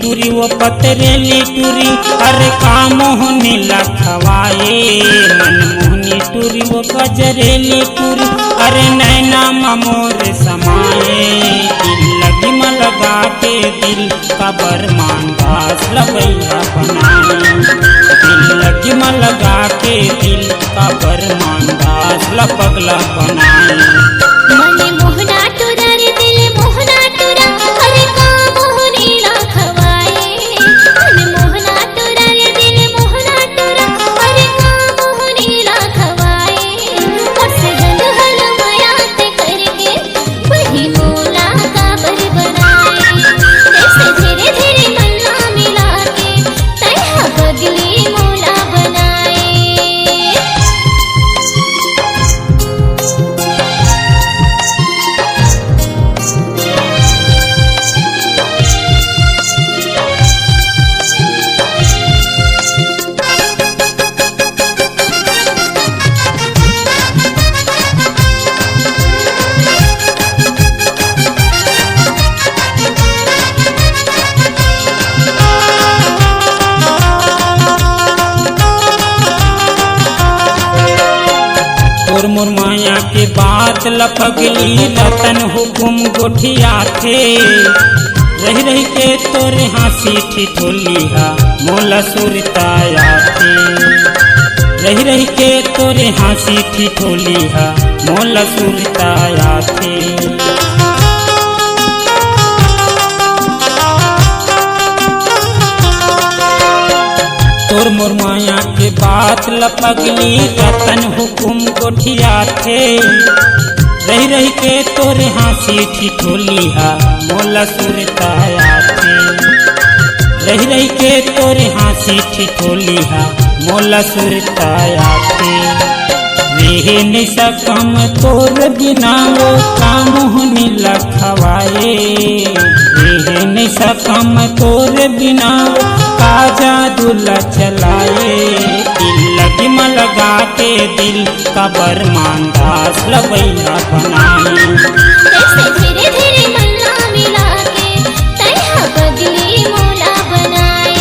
टूरी वो पतरेली टूरी अरे काम होने लखवाए मनमोहनी टूरी वो गजरेली टूरी अरे नैना मोर समाए दिल लगी म लगा के दिल का बरमान दास लबैया बनाए दिल लगी म लगा के दिल का बरमान दास लपगला बनाए मने मोहना टुरा रे दिल मोहना टुरा अरे काम होने लखवाए मने मोहना टुरा रे दिल मोहना टुरा अरे काम होने लखवाए बस हल हल मयात करके वही मोला का बर बनाए जैसे धीरे धीरे मल्ला मिला के तैहा बदली मोला बनाए। और मोर माया के बात लपगली रतन हुकुम गोठिया थे रही रही के तोरे हाँसी ठिठोलिया मोला सुरताया थे रही रही के तोरे हाँसी ठिठोलिया मोला सुरताया थे तोर मोर माया के बात लपगली रतन हुकुम गोठिया थे रही रही के तोरे हाँसी ठिठोलिया मोला सुरताया थे रही रही के तोरे हाँसी ठिठोलिया मोला सुरताया थे रह नहीं सकम तोर बिना वो काम होने लखवाए रह नहीं सकम तोर बिना आजा दूल्हा चलाए दिल लगी म लगा के दिल का बरमान दास लबैया बनाए जैसे धीरे धीरे मल्ला मिला के तैहा बदली मोला बनाए।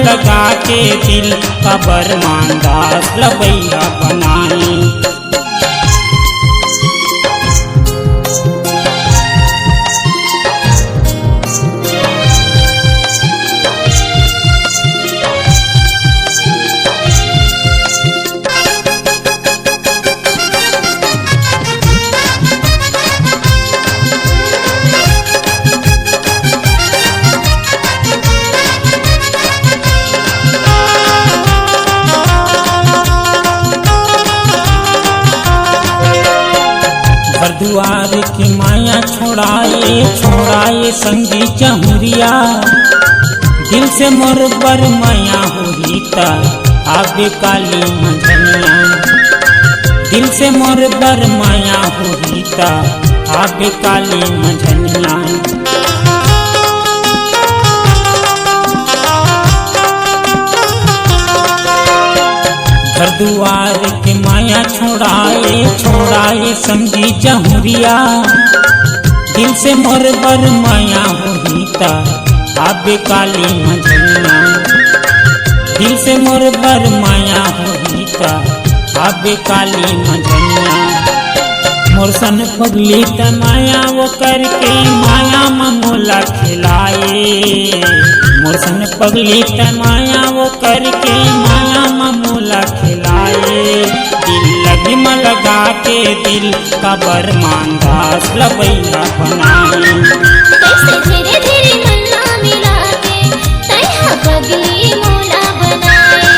लगा के दिल का बरमान दास लबैया बनाए दुआर की माया छोड़ाए संगी चहुरिया दिल से मोर बर माया हुई ता आबे काली मंझनिया दिल से मोर बर माया होता आबे काली मझनिया घर दुआर के माया छोड़ाए समझी जहुरिया दिल से मोर बर माया होता आबे काली मझनिया दिल से मोर बर माया होता आबे काली मझनिया मोर सन पगली त माया वो करके माया मोला खिलाए मोर सन पगली त माया वो करके माया मोला खिलाए दिल लगी में लगा के दिल का बरमानदास लबैया बनाए कैसे धीरे धीरे मल्ला मिला के तैहा पगली मोला बनाए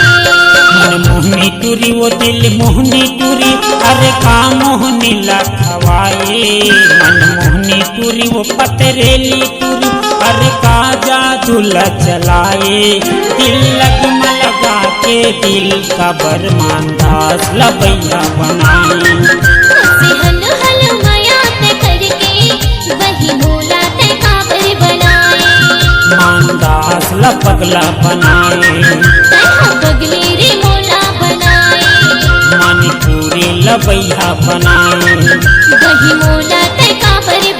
मन मोहनी टूरी वो दिल मोहनी टूरी अरे का मोहनी लखवाए मन मोहनी टूरी वो पतरेली टूरी अरे का जादू चलाए दिल लगमा लगा के दिल का बरमानदास लबैया बनाए हंसी हल हल माया ते करके वही मोला ते काबर बनाए मानदास लपगला बनाए तैहा पगली रे मोला बनाए मन पूरी लबैया बनाए वही मोला ते काबर